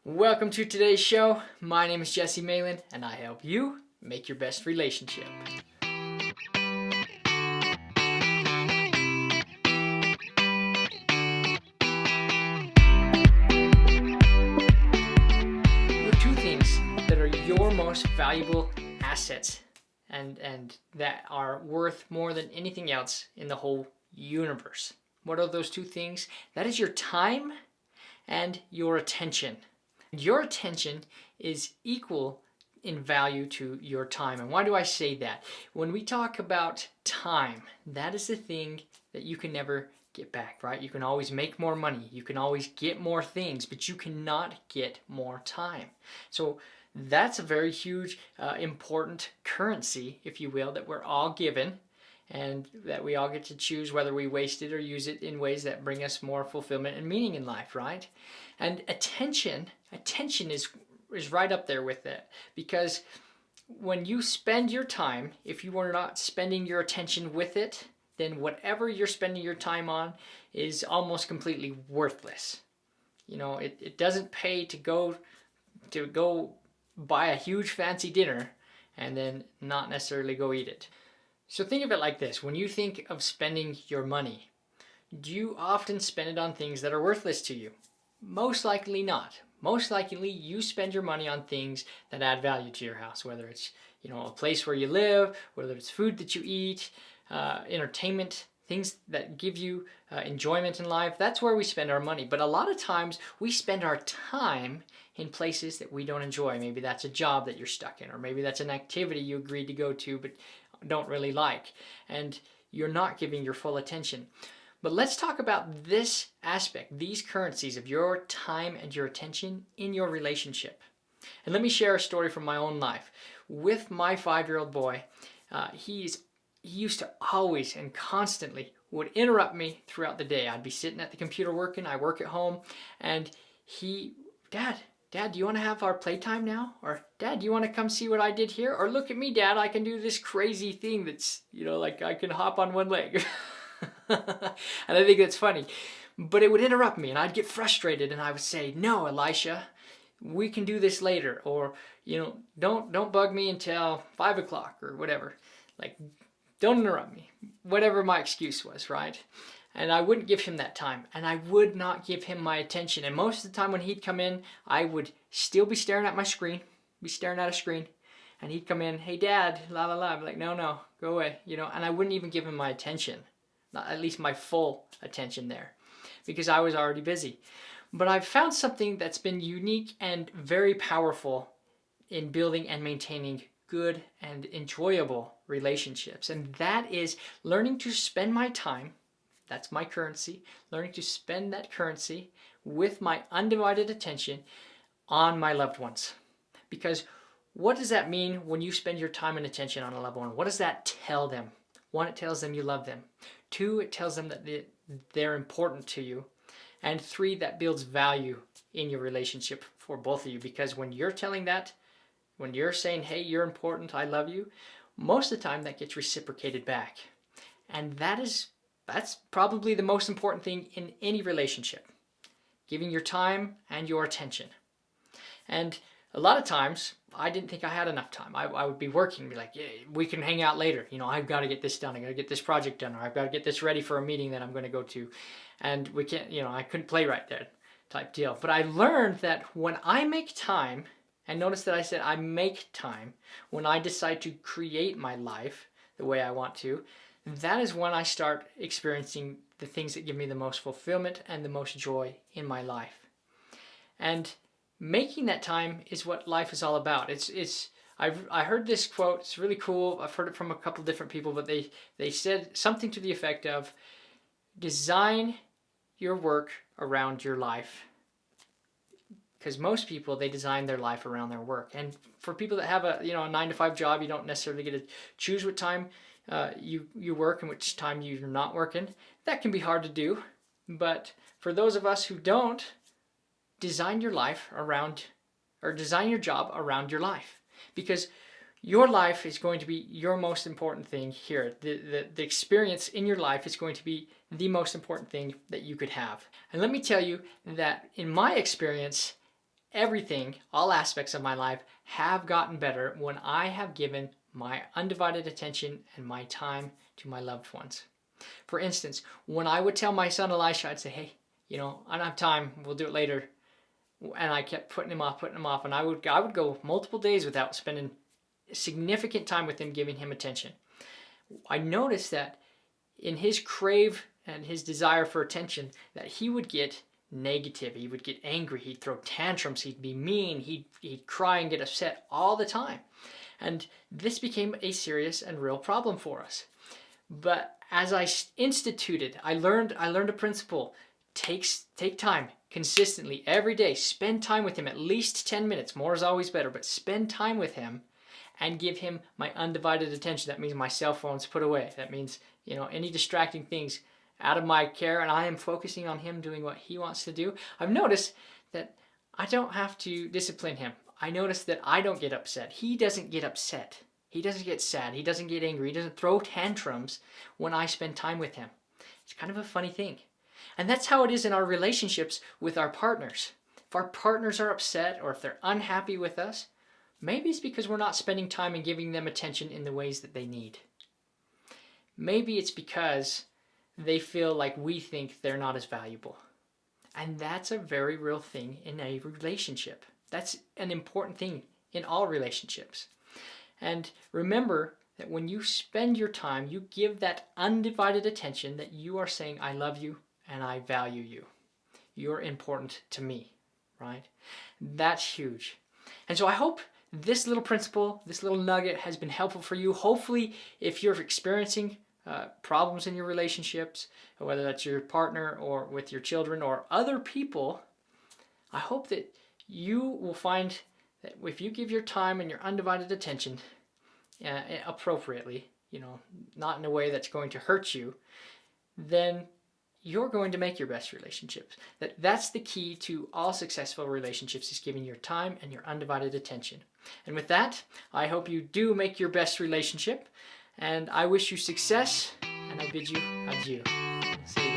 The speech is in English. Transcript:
Welcome to today's show. My name is Jesse Malin, and I help you make your best relationship. There are two things that are your most valuable assets and that are worth more than anything else in the whole universe. What are those two things? That is your time and your attention. Your attention is equal in value to your time. And why do I say that? When we talk about time, that is the thing that you can never get back, right? You can always make more money, you can always get more things, but you cannot get more time. So that's a very huge, important currency, if you will, that we're all given, and that we all get to choose whether we waste it or use it in ways that bring us more fulfillment and meaning in life, right? And attention is right up there with it, because when you spend your time, if you are not spending your attention with it, then whatever you're spending your time on is almost completely worthless. You know, it doesn't pay to go buy a huge fancy dinner and then not necessarily go eat it. So think of it like this. When you think of spending your money, do you often spend it on things that are worthless to you? Most likely not. Most likely you spend your money on things that add value to your house, whether it's, a place where you live, whether it's food that you eat, entertainment, things that give you enjoyment in life. That's where we spend our money. But a lot of times we spend our time in places that we don't enjoy. Maybe that's a job that you're stuck in, or maybe that's an activity you agreed to go to but don't really like, and you're not giving your full attention. But let's talk about this aspect, these currencies of your time and your attention in your relationship. And let me share a story from my own life. With my 5-year-old boy, he used to always and constantly would interrupt me throughout the day. I'd be sitting at the computer working, I work at home, and Dad, do you want to have our playtime now? Or, Dad, do you want to come see what I did here? Or, look at me, Dad, I can do this crazy thing that's, like I can hop on one leg. And I think that's funny. But it would interrupt me and I'd get frustrated and I would say, no, Elisha, we can do this later. Or, don't bug me until 5 o'clock or whatever. Like, don't interrupt me. Whatever my excuse was, right? And I wouldn't give him that time, and I would not give him my attention. And most of the time when he'd come in, I would still be staring at my screen, and he'd come in, hey, Dad, la la la. I'd be like, no, go away, and I wouldn't even give him my attention, not at least my full attention there, because I was already busy. But I've found something that's been unique and very powerful in building and maintaining good and enjoyable relationships, and that is learning to spend my time. That's my currency. Learning to spend that currency with my undivided attention on my loved ones. Because what does that mean when you spend your time and attention on a loved one? What does that tell them? 1, it tells them you love them. 2, it tells them that they're important to you. And 3, that builds value in your relationship for both of you. Because when you're telling that, when you're saying, hey, you're important, I love you, most of the time that gets reciprocated back. And that's probably the most important thing in any relationship, giving your time and your attention. And a lot of times, I didn't think I had enough time. I would be working and be like, yeah, we can hang out later. I've got to get this done. I got to get this project done, or I've got to get this ready for a meeting that I'm going to go to. And we can't, I couldn't play right there type deal. But I learned that when I make time, and notice that I said I make time, when I decide to create my life the way I want to, that is when I start experiencing the things that give me the most fulfillment and the most joy in my life. And making that time is what life is all about. I heard this quote. It's really cool. I've heard it from a couple different people, but they said something to the effect of, design your work around your life. Because most people, they design their life around their work. And for people that have a 9-to-5 job, you don't necessarily get to choose what time you work and which time you're not working. That can be hard to do. But for those of us who don't, design your life around, or design your job around your life. Because your life is going to be your most important thing here. The experience in your life is going to be the most important thing that you could have. And let me tell you that in my experience, everything, all aspects of my life have gotten better when I have given my undivided attention and my time to my loved ones. For instance, when I would tell my son Elisha, I'd say, hey, I don't have time, we'll do it later. And I kept putting him off, and I would go multiple days without spending significant time with him, giving him attention. I noticed that in his crave and his desire for attention, that he would get negative, he would get angry, he'd throw tantrums, he'd be mean, he'd cry and get upset all the time. And this became a serious and real problem for us. But as I instituted, I learned a principle. Take time consistently every day. Spend time with him, at least 10 minutes. More is always better, but spend time with him and give him my undivided attention. That means my cell phone's put away. That means, any distracting things out of my care, and I am focusing on him doing what he wants to do. I've noticed that I don't have to discipline him. I notice that I don't get upset. He doesn't get upset. He doesn't get sad. He doesn't get angry. He doesn't throw tantrums when I spend time with him. It's kind of a funny thing. And that's how it is in our relationships with our partners. If our partners are upset or if they're unhappy with us, maybe it's because we're not spending time and giving them attention in the ways that they need. Maybe it's because they feel like we think they're not as valuable. And that's a very real thing in a relationship. That's an important thing in all relationships. And remember that when you spend your time, you give that undivided attention, that you are saying, I love you and I value you. You're important to me, right? That's huge. And so I hope this little principle, this little nugget has been helpful for you. Hopefully, if you're experiencing problems in your relationships, whether that's your partner or with your children or other people, I hope that you will find that if you give your time and your undivided attention appropriately, not in a way that's going to hurt you, then you're going to make your best relationships. That's the key to all successful relationships, is giving your time and your undivided attention. And with that, I hope you do make your best relationship, and I wish you success, and I bid you adieu. See you.